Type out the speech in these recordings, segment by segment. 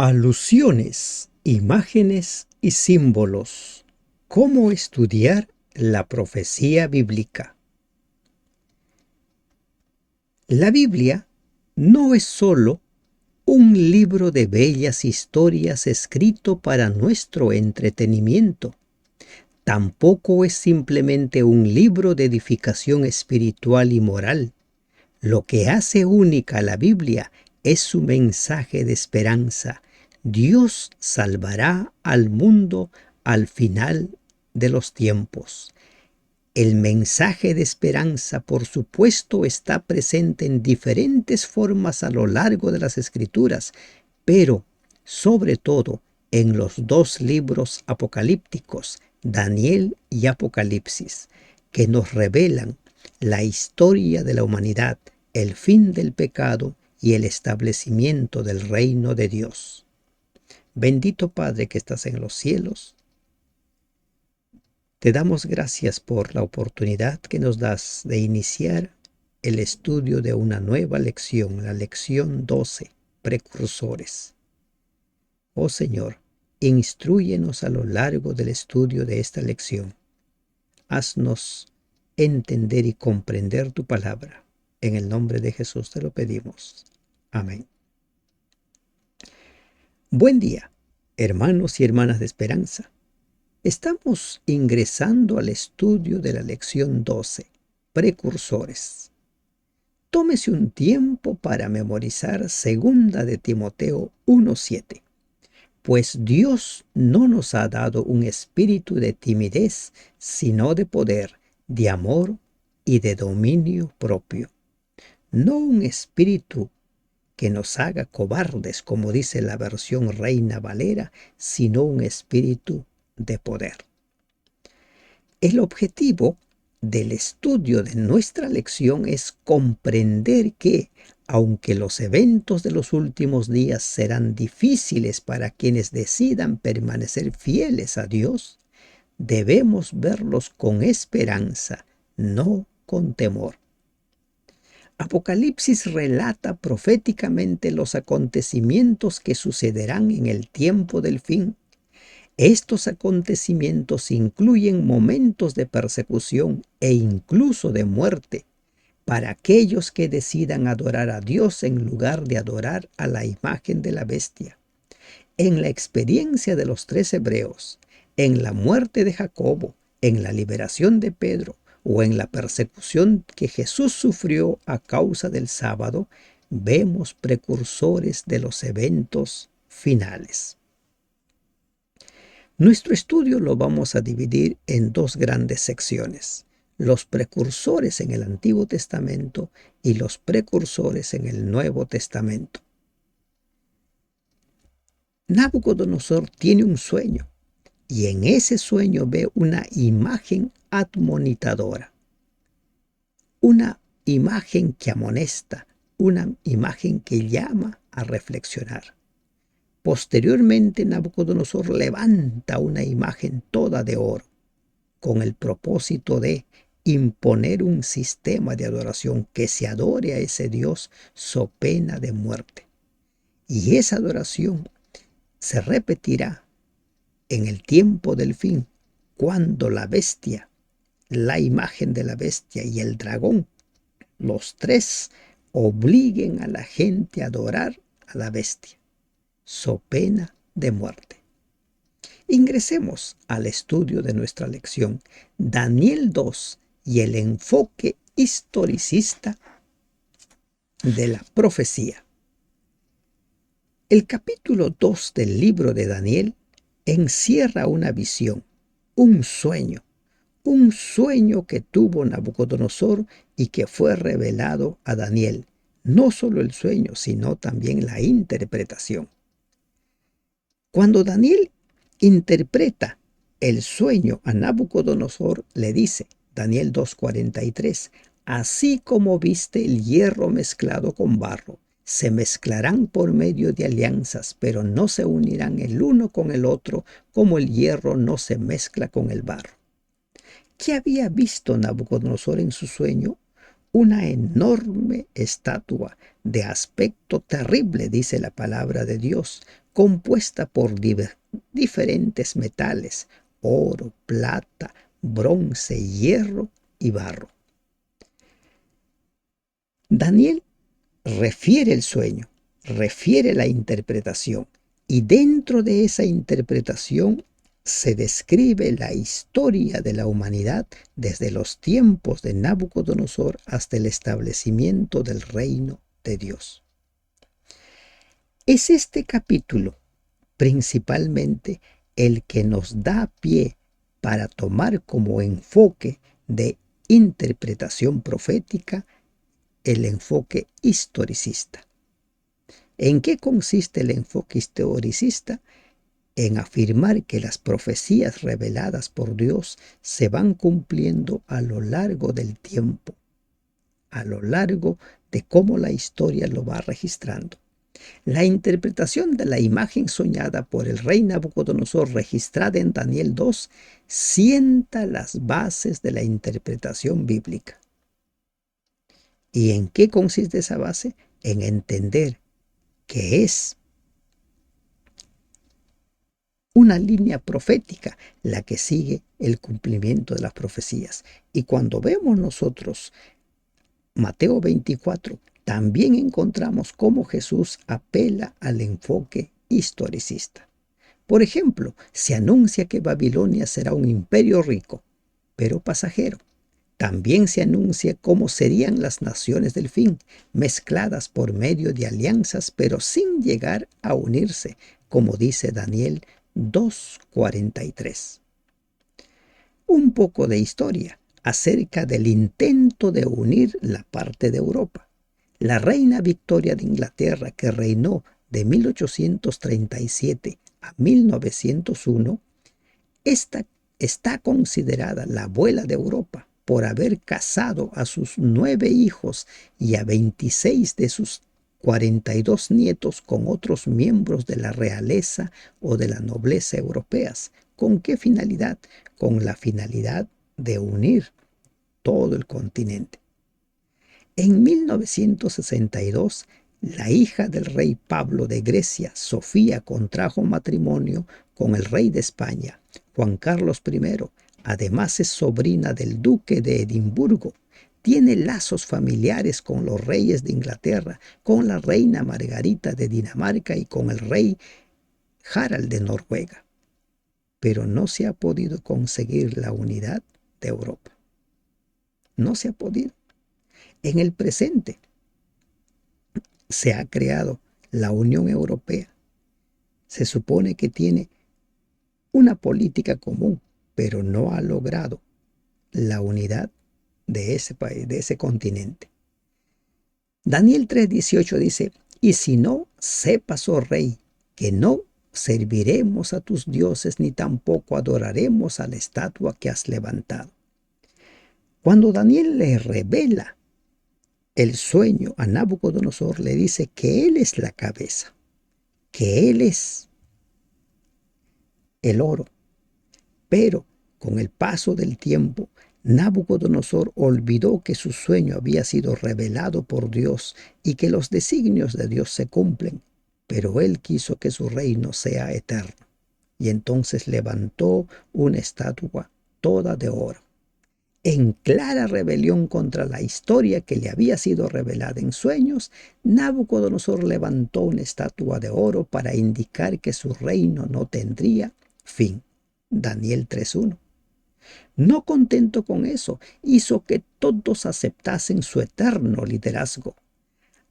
Alusiones, imágenes y símbolos. ¿Cómo estudiar la profecía bíblica? La Biblia no es solo un libro de bellas historias escrito para nuestro entretenimiento. Tampoco es simplemente un libro de edificación espiritual y moral. Lo que hace única a la Biblia es su mensaje de esperanza. Dios salvará al mundo al final de los tiempos. El mensaje de esperanza, por supuesto, está presente en diferentes formas a lo largo de las Escrituras, pero sobre todo en los dos libros apocalípticos, Daniel y Apocalipsis, que nos revelan la historia de la humanidad, el fin del pecado y el establecimiento del reino de Dios. Bendito Padre que estás en los cielos, te damos gracias por la oportunidad que nos das de iniciar el estudio de una nueva lección, la lección 12, precursores. Oh Señor, instrúyenos a lo largo del estudio de esta lección. Haznos entender y comprender tu palabra. En el nombre de Jesús te lo pedimos. Amén. Buen día, hermanos y hermanas de esperanza. Estamos ingresando al estudio de la lección 12, precursores. Tómese un tiempo para memorizar 2 de Timoteo 1:7. Pues Dios no nos ha dado un espíritu de timidez, sino de poder, de amor y de dominio propio. No un espíritu que nos haga cobardes, como dice la versión Reina Valera, sino un espíritu de poder. El objetivo del estudio de nuestra lección es comprender que, aunque los eventos de los últimos días serán difíciles para quienes decidan permanecer fieles a Dios, debemos verlos con esperanza, no con temor. Apocalipsis relata proféticamente los acontecimientos que sucederán en el tiempo del fin. Estos acontecimientos incluyen momentos de persecución e incluso de muerte para aquellos que decidan adorar a Dios en lugar de adorar a la imagen de la bestia. En la experiencia de los 3 hebreos, en la muerte de Jacobo, en la liberación de Pedro o en la persecución que Jesús sufrió a causa del sábado, vemos precursores de los eventos finales. Nuestro estudio lo vamos a dividir en 2 grandes secciones: los precursores en el Antiguo Testamento y los precursores en el Nuevo Testamento. Nabucodonosor tiene un sueño y en ese sueño ve una imagen admonitadora, una imagen que amonesta, una imagen que llama a reflexionar. Posteriormente, Nabucodonosor levanta una imagen toda de oro, con el propósito de imponer un sistema de adoración que se adore a ese Dios so pena de muerte. Y esa adoración se repetirá en el tiempo del fin, cuando la bestia, la imagen de la bestia y el dragón, los 3, obliguen a la gente a adorar a la bestia, so pena de muerte. Ingresemos al estudio de nuestra lección, Daniel 2 y el enfoque historicista de la profecía. El capítulo 2 del libro de Daniel encierra una visión, un sueño que tuvo Nabucodonosor y que fue revelado a Daniel. No solo el sueño, sino también la interpretación. Cuando Daniel interpreta el sueño a Nabucodonosor, le dice, Daniel 2:43, así como viste el hierro mezclado con barro, se mezclarán por medio de alianzas, pero no se unirán el uno con el otro, como el hierro no se mezcla con el barro. ¿Qué había visto Nabucodonosor en su sueño? Una enorme estatua de aspecto terrible, dice la palabra de Dios, compuesta por diferentes metales: oro, plata, bronce, hierro y barro. Daniel refiere el sueño, refiere la interpretación, y dentro de esa interpretación se describe la historia de la humanidad desde los tiempos de Nabucodonosor hasta el establecimiento del reino de Dios. Es este capítulo principalmente el que nos da pie para tomar como enfoque de interpretación profética el enfoque historicista. ¿En qué consiste el enfoque historicista? En afirmar que las profecías reveladas por Dios se van cumpliendo a lo largo del tiempo, a lo largo de cómo la historia lo va registrando. La interpretación de la imagen soñada por el rey Nabucodonosor registrada en Daniel 2 sienta las bases de la interpretación bíblica. ¿Y en qué consiste esa base? En entender que es una línea profética la que sigue el cumplimiento de las profecías. Y cuando vemos nosotros Mateo 24, también encontramos cómo Jesús apela al enfoque historicista. Por ejemplo, se anuncia que Babilonia será un imperio rico, pero pasajero. También se anuncia cómo serían las naciones del fin, mezcladas por medio de alianzas, pero sin llegar a unirse, como dice Daniel 2:43. Un poco de historia acerca del intento de unir la parte de Europa. La reina Victoria de Inglaterra, que reinó de 1837 a 1901, está considerada la abuela de Europa por haber casado a sus 9 hijos y a 26 de sus 42 nietos con otros miembros de la realeza o de la nobleza europeas. ¿Con qué finalidad? Con la finalidad de unir todo el continente. En 1962, la hija del rey Pablo de Grecia, Sofía, contrajo matrimonio con el rey de España, Juan Carlos I. Además es sobrina del duque de Edimburgo. Tiene lazos familiares con los reyes de Inglaterra, con la reina Margarita de Dinamarca y con el rey Harald de Noruega. Pero no se ha podido conseguir la unidad de Europa. No se ha podido. En el presente se ha creado la Unión Europea. Se supone que tiene una política común, pero no ha logrado la unidad de ese país, de ese continente. Daniel 3:18 dice: y si no, sepas, oh rey, que no serviremos a tus dioses ni tampoco adoraremos a la estatua que has levantado. Cuando Daniel le revela el sueño a Nabucodonosor, le dice que él es la cabeza, que él es el oro. Pero con el paso del tiempo, Nabucodonosor olvidó que su sueño había sido revelado por Dios y que los designios de Dios se cumplen, pero él quiso que su reino sea eterno. Y entonces levantó una estatua toda de oro. En clara rebelión contra la historia que le había sido revelada en sueños, Nabucodonosor levantó una estatua de oro para indicar que su reino no tendría fin. Daniel 3:1. No contento con eso, hizo que todos aceptasen su eterno liderazgo,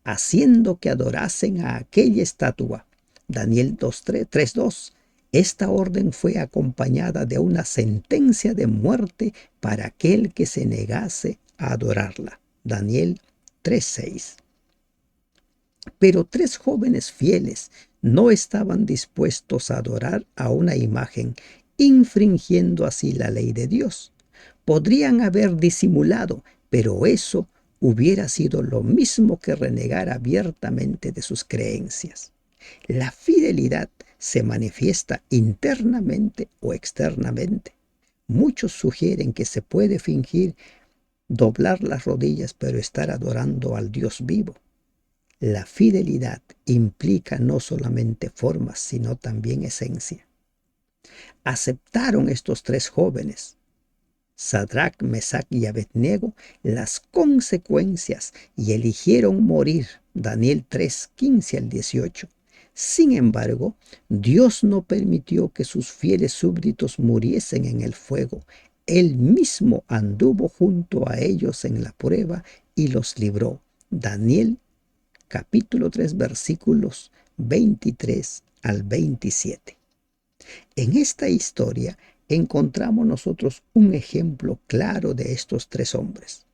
haciendo que adorasen a aquella estatua. Daniel 3:2. Esta orden fue acompañada de una sentencia de muerte para aquel que se negase a adorarla. Daniel 3:6. Pero 3 jóvenes fieles no estaban dispuestos a adorar a una imagen, infringiendo así la ley de Dios. Podrían haber disimulado, pero eso hubiera sido lo mismo que renegar abiertamente de sus creencias. La fidelidad se manifiesta internamente o externamente. Muchos sugieren que se puede fingir doblar las rodillas, pero estar adorando al Dios vivo. La fidelidad implica no solamente formas, sino también esencia. Aceptaron estos tres jóvenes, Sadrach, Mesach y Abednego, las consecuencias y eligieron morir. Daniel 3, 15 al 18. Sin embargo, Dios no permitió que sus fieles súbditos muriesen en el fuego. Él mismo anduvo junto a ellos en la prueba y los libró. Daniel capítulo 3 versículos 23 al 27. En esta historia encontramos nosotros un ejemplo claro de estos tres hombres.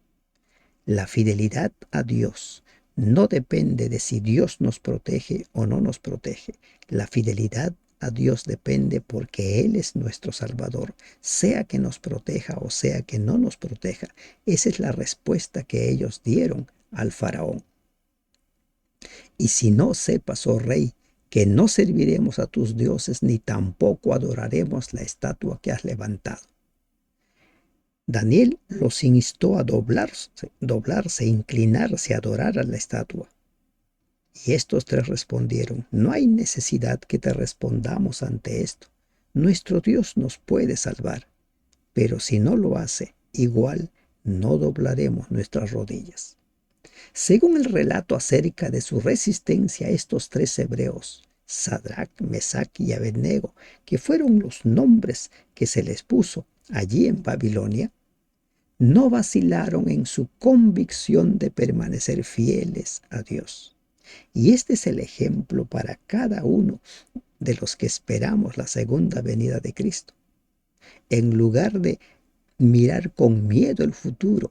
La fidelidad a Dios no depende de si Dios nos protege o no nos protege. La fidelidad a Dios depende porque Él es nuestro Salvador, sea que nos proteja o sea que no nos proteja. Esa es la respuesta que ellos dieron al faraón. Y si no sepas, oh rey, que no serviremos a tus dioses ni tampoco adoraremos la estatua que has levantado. Daniel los instó a doblarse, inclinarse, a adorar a la estatua. Y estos tres respondieron: no hay necesidad que te respondamos ante esto. Nuestro Dios nos puede salvar, pero si no lo hace, igual no doblaremos nuestras rodillas. Según el relato acerca de su resistencia a estos tres hebreos, Sadrach, Mesach y Abednego, que fueron los nombres que se les puso allí en Babilonia, no vacilaron en su convicción de permanecer fieles a Dios. Y este es el ejemplo para cada uno de los que esperamos la segunda venida de Cristo. En lugar de mirar con miedo el futuro,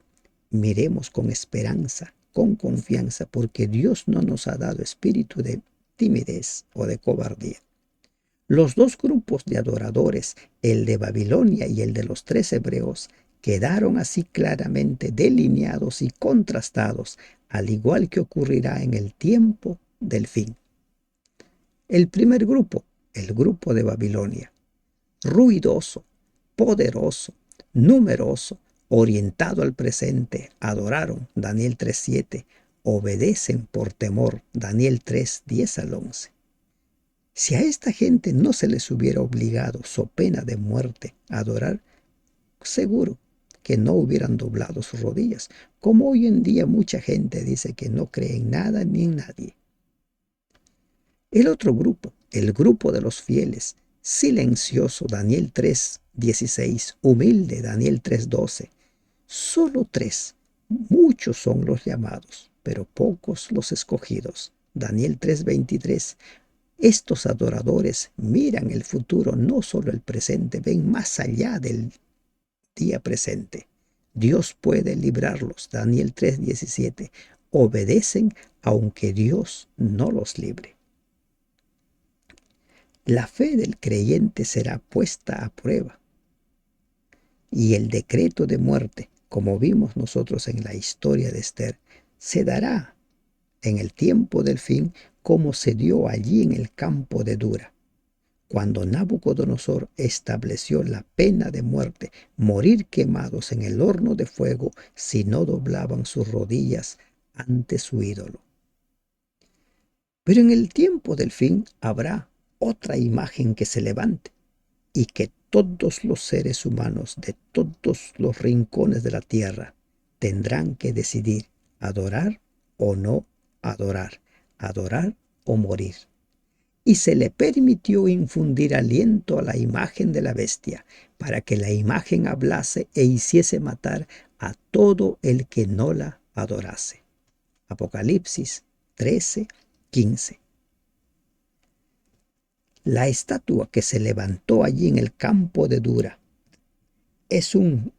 miremos con esperanza, con confianza, porque Dios no nos ha dado espíritu de timidez o de cobardía. Los dos grupos de adoradores, el de Babilonia y el de los tres hebreos, quedaron así claramente delineados y contrastados, al igual que ocurrirá en el tiempo del fin. El primer grupo, el grupo de Babilonia, ruidoso, poderoso, numeroso, orientado al presente, adoraron, Daniel 3:7, obedecen por temor, Daniel 3:10 al 11. Si a esta gente no se les hubiera obligado, so pena de muerte, a adorar, seguro que no hubieran doblado sus rodillas, como hoy en día mucha gente dice que no cree en nada ni en nadie. El otro grupo, el grupo de los fieles, silencioso, Daniel 3:16, humilde, Daniel 3:12. Solo tres, muchos son los llamados, pero pocos los escogidos, Daniel 3:23. Estos adoradores miran el futuro, no solo el presente, ven más allá del día presente. Dios puede librarlos, Daniel 3:17. Obedecen aunque Dios no los libre. La fe del creyente será puesta a prueba y el decreto de muerte, como vimos nosotros en la historia de Esther, se dará en el tiempo del fin como se dio allí en el campo de Dura, cuando Nabucodonosor estableció la pena de muerte, morir quemados en el horno de fuego si no doblaban sus rodillas ante su ídolo. Pero en el tiempo del fin habrá otra imagen que se levante y que todos los seres humanos de todos los rincones de la tierra tendrán que decidir adorar o no adorar, adorar o morir. Y se le permitió infundir aliento a la imagen de la bestia, para que la imagen hablase e hiciese matar a todo el que no la adorase. Apocalipsis 13:15. La estatua que se levantó allí en el campo de Dura es un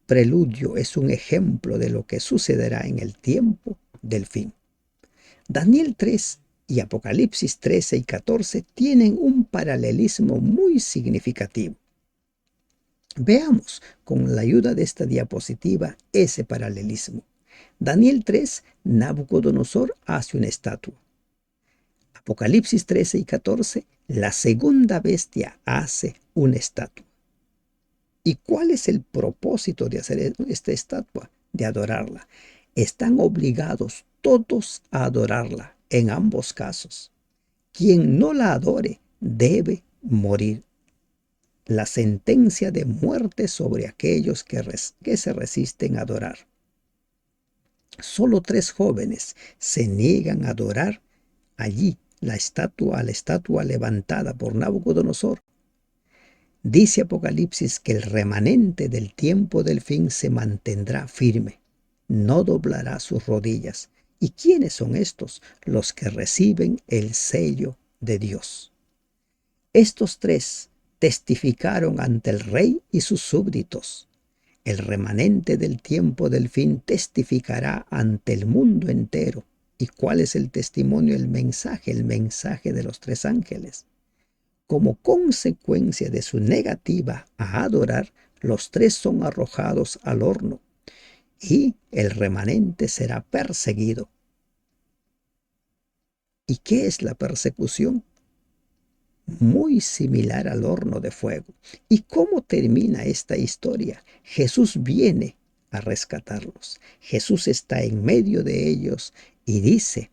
preludio, es un ejemplo de lo que sucederá en el tiempo del fin. Daniel 3 y Apocalipsis 13 y 14 tienen un paralelismo muy significativo. Veamos con la ayuda de esta diapositiva ese paralelismo. Daniel 3, Nabucodonosor hace una estatua. Apocalipsis 13 y 14, la segunda bestia hace una estatua. ¿Y cuál es el propósito de hacer esta estatua? De adorarla. Están obligados todos a adorarla. en ambos casos. Quien no la adore debe morir. La sentencia de muerte sobre aquellos que se resisten a adorar. Solo 3 jóvenes se niegan a adorar allí la estatua levantada por Nabucodonosor. Dice Apocalipsis que el remanente del tiempo del fin se mantendrá firme, no doblará sus rodillas. ¿Y quiénes son estos? Los que reciben el sello de Dios. Estos 3 testificaron ante el rey y sus súbditos. El remanente del tiempo del fin testificará ante el mundo entero. ¿Y cuál es el testimonio? El mensaje de los 3 ángeles. Como consecuencia de su negativa a adorar, los 3 son arrojados al horno y el remanente será perseguido. ¿Y qué es la persecución? Muy similar al horno de fuego. ¿Y cómo termina esta historia? Jesús viene a rescatarlos. Jesús está en medio de ellos y dice,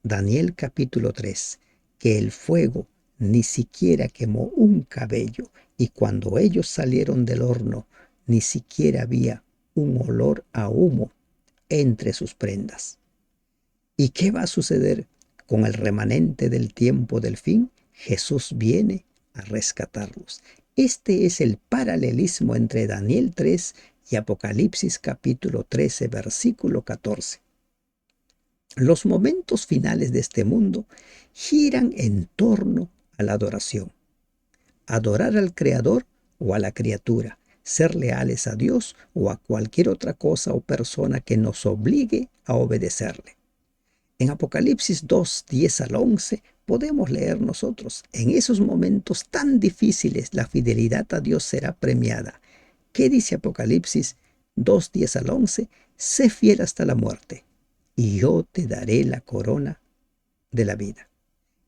Daniel capítulo 3, que el fuego ni siquiera quemó un cabello, y cuando ellos salieron del horno, ni siquiera había un olor a humo entre sus prendas. ¿Y qué va a suceder con el remanente del tiempo del fin? Jesús viene a rescatarlos. Este es el paralelismo entre Daniel 3 y Apocalipsis capítulo 13, versículo 14. Los momentos finales de este mundo giran en torno a la adoración. Adorar al Creador o a la criatura, ser leales a Dios o a cualquier otra cosa o persona que nos obligue a obedecerle. En Apocalipsis 2, 10 al 11 podemos leer nosotros, en esos momentos tan difíciles la fidelidad a Dios será premiada. ¿Qué dice Apocalipsis 2, 10 al 11? Sé fiel hasta la muerte, y yo te daré la corona de la vida.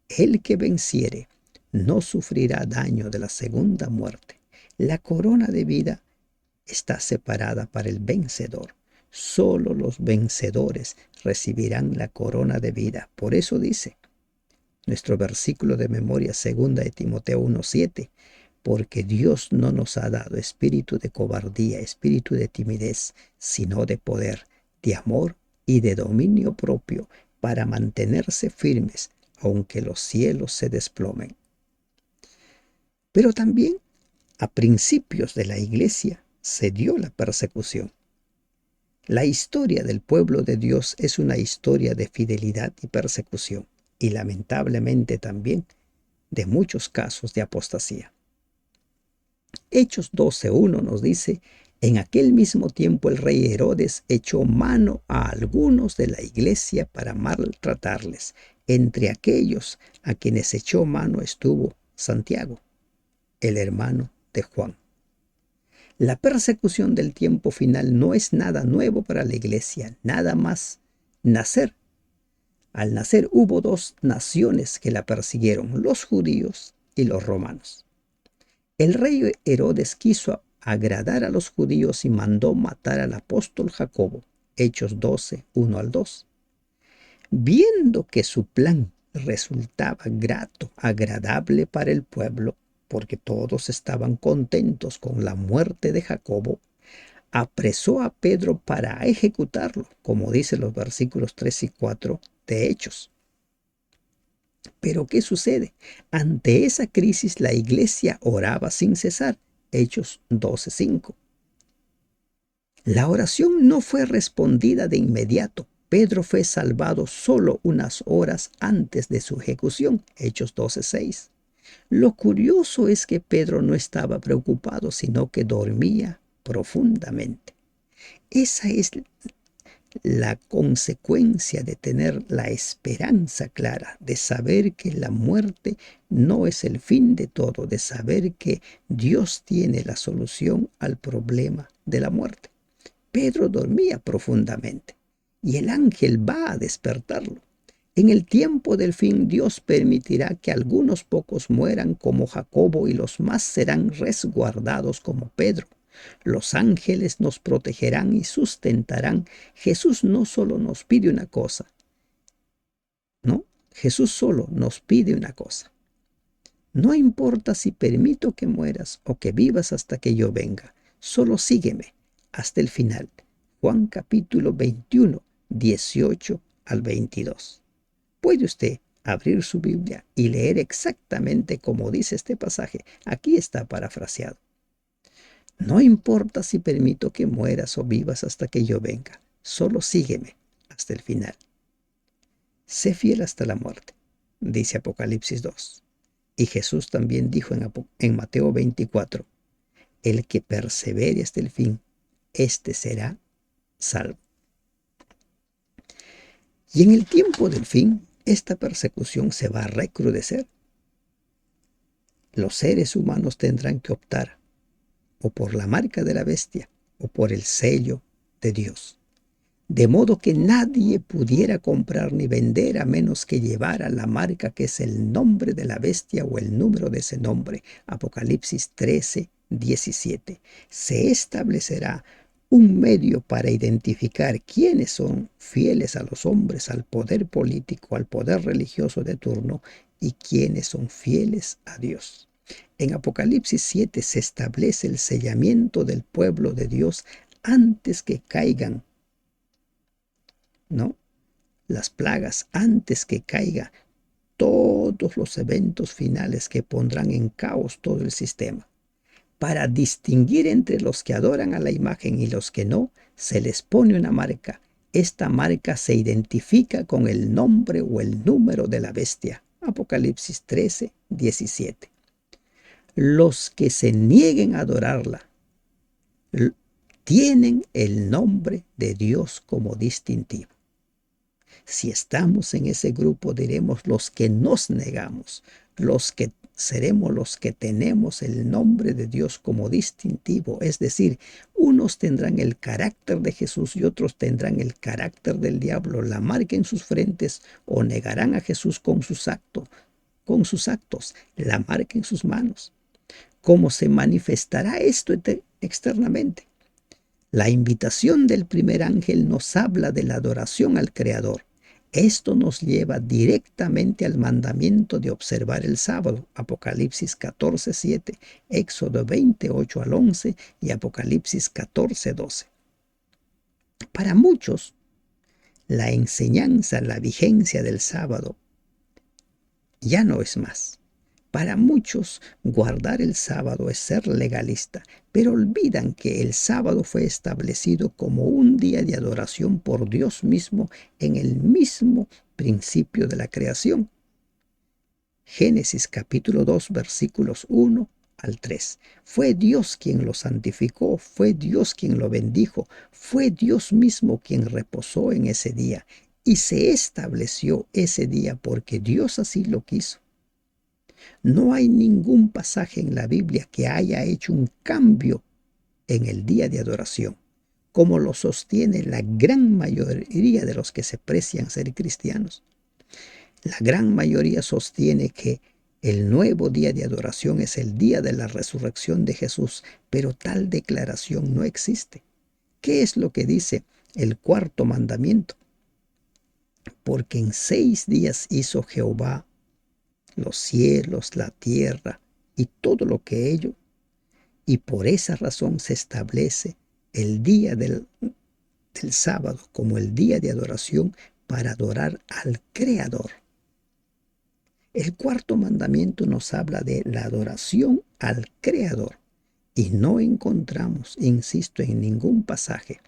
El que venciere no sufrirá daño de la segunda muerte. La corona de vida está separada para el vencedor. Solo los vencedores recibirán la corona de vida. Por eso dice nuestro versículo de memoria, 2 de Timoteo 1:7, porque Dios no nos ha dado espíritu de cobardía, espíritu de timidez, sino de poder, de amor y de dominio propio, para mantenerse firmes, aunque los cielos se desplomen. Pero también a principios de la iglesia se dio la persecución. La historia del pueblo de Dios es una historia de fidelidad y persecución, y lamentablemente también de muchos casos de apostasía. Hechos 12:1 nos dice, en aquel mismo tiempo el rey Herodes echó mano a algunos de la iglesia para maltratarles. Entre aquellos a quienes echó mano estuvo Santiago, el hermano de Juan. La persecución del tiempo final no es nada nuevo para la iglesia, nada más nacer. Al nacer hubo 2 naciones que la persiguieron, los judíos y los romanos. El rey Herodes quiso agradar a los judíos y mandó matar al apóstol Jacobo, Hechos 12, 1 al 2. Viendo que su plan resultaba grato, agradable para el pueblo, porque todos estaban contentos con la muerte de Jacobo, apresó a Pedro para ejecutarlo, como dice los versículos 3 y 4 de Hechos. Pero ¿qué sucede? Ante esa crisis la iglesia oraba sin cesar, Hechos 12:5. La oración no fue respondida de inmediato. Pedro fue salvado solo unas horas antes de su ejecución, Hechos 12:6. Lo curioso es que Pedro no estaba preocupado, sino que dormía profundamente. Esa es la consecuencia de tener la esperanza clara, de saber que la muerte no es el fin de todo, de saber que Dios tiene la solución al problema de la muerte. Pedro dormía profundamente y el ángel va a despertarlo. En el tiempo del fin Dios permitirá que algunos pocos mueran como Jacobo y los más serán resguardados como Pedro. Los ángeles nos protegerán y sustentarán. Jesús no solo nos pide una cosa, Jesús solo nos pide una cosa. No importa si permito que mueras o que vivas hasta que yo venga, solo sígueme hasta el final. Juan capítulo 21, 18 al 22. ¿Puede usted abrir su Biblia y leer exactamente como dice este pasaje? Aquí está parafraseado. No importa si permito que mueras o vivas hasta que yo venga, solo sígueme hasta el final. Sé fiel hasta la muerte, dice Apocalipsis 2. Y Jesús también dijo en Mateo 24, el que persevere hasta el fin, éste será salvo. Y en el tiempo del fin, esta persecución se va a recrudecer. Los seres humanos tendrán que optar o por la marca de la bestia o por el sello de Dios. De modo que nadie pudiera comprar ni vender a menos que llevara la marca que es el nombre de la bestia o el número de ese nombre. Apocalipsis 13, 17. Se establecerá un medio para identificar quiénes son fieles a los hombres, al poder político, al poder religioso de turno y quiénes son fieles a Dios. En Apocalipsis 7 se establece el sellamiento del pueblo de Dios antes que caigan, ¿no?, las plagas, antes que caiga todos los eventos finales que pondrán en caos todo el sistema. Para distinguir entre los que adoran a la imagen y los que no, se les pone una marca. Esta marca se identifica con el nombre o el número de la bestia. Apocalipsis 13, 17. Los que se nieguen a adorarla tienen el nombre de Dios como distintivo. Si estamos en ese grupo, diremos los que nos negamos, los que seremos los que tenemos el nombre de Dios como distintivo. Es decir, unos tendrán el carácter de Jesús y otros tendrán el carácter del diablo, la marca en sus frentes, o negarán a Jesús con sus actos, la marca en sus manos. ¿Cómo se manifestará esto externamente? La invitación del primer ángel nos habla de la adoración al Creador. Esto nos lleva directamente al mandamiento de observar el sábado, Apocalipsis 14, 7, Éxodo 28 al 11 y Apocalipsis 14, 12. Para muchos, la enseñanza, la vigencia del sábado ya no es más. Para muchos, guardar el sábado es ser legalista, pero olvidan que el sábado fue establecido como un día de adoración por Dios mismo en el mismo principio de la creación. Génesis capítulo 2, versículos 1 al 3. Fue Dios quien lo santificó, fue Dios quien lo bendijo, fue Dios mismo quien reposó en ese día, y se estableció ese día porque Dios así lo quiso. No hay ningún pasaje en la Biblia que haya hecho un cambio en el día de adoración, como lo sostiene la gran mayoría de los que se precian ser cristianos. La gran mayoría sostiene que el nuevo día de adoración es el día de la resurrección de Jesús, pero tal declaración no existe. ¿Qué es lo que dice el cuarto mandamiento? Porque en 6 días hizo Jehová los cielos, la tierra y todo lo que ello, y por esa razón se establece el día del sábado como el día de adoración para adorar al Creador. El cuarto mandamiento nos habla de la adoración al Creador y no encontramos, insisto, en ningún pasaje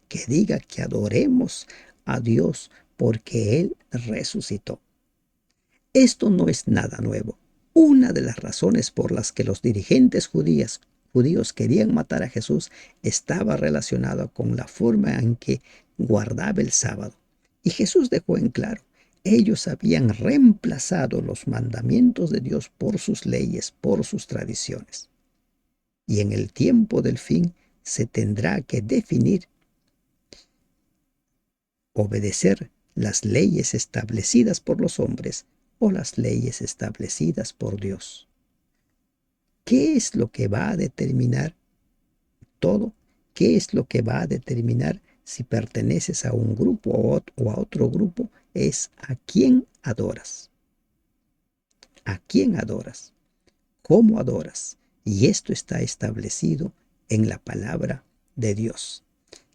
que diga que adoremos a Dios porque Él resucitó. Esto no es nada nuevo. Una de las razones por las que los dirigentes judíos querían matar a Jesús estaba relacionada con la forma en que guardaba el sábado. Y Jesús dejó en claro, ellos habían reemplazado los mandamientos de Dios por sus leyes, por sus tradiciones. Y en el tiempo del fin se tendrá que definir, obedecer las leyes establecidas por los hombres o las leyes establecidas por Dios. ¿Qué es lo que va a determinar todo? ¿Qué es lo que va a determinar si perteneces a un grupo o a otro grupo? es a quién adoras. ¿A quién adoras? ¿Cómo adoras? Y esto está establecido en la palabra de Dios.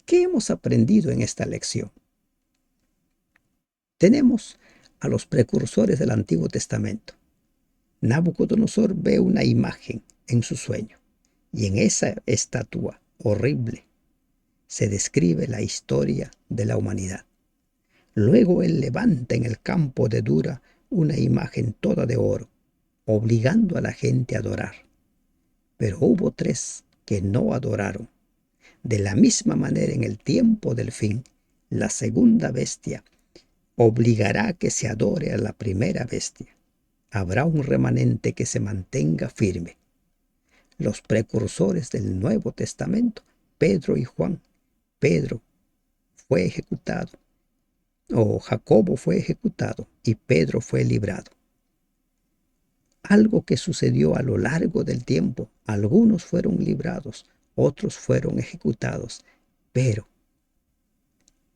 ¿Qué hemos aprendido en esta lección? Tenemos a los precursores del Antiguo Testamento. Nabucodonosor ve una imagen en su sueño y en esa estatua horrible se describe la historia de la humanidad. Luego él levanta en el campo de Dura una imagen toda de oro, obligando a la gente a adorar. Pero hubo 3 que no adoraron. De la misma manera, en el tiempo del fin, la segunda bestia obligará a que se adore a la primera bestia. Habrá un remanente que se mantenga firme. Los precursores del Nuevo Testamento, Pedro y Juan. Pedro fue ejecutado, o Jacobo fue ejecutado, y Pedro fue librado. Algo que sucedió a lo largo del tiempo. Algunos fueron librados, otros fueron ejecutados, pero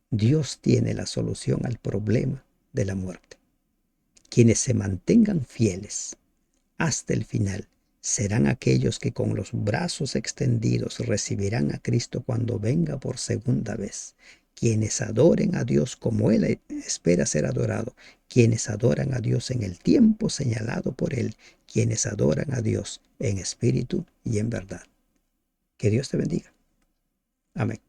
Dios tiene la solución al problema de la muerte. Quienes se mantengan fieles hasta el final serán aquellos que con los brazos extendidos recibirán a Cristo cuando venga por segunda vez. Quienes adoren a Dios como Él espera ser adorado, quienes adoran a Dios en el tiempo señalado por Él, quienes adoran a Dios en espíritu y en verdad. Que Dios te bendiga. Amén.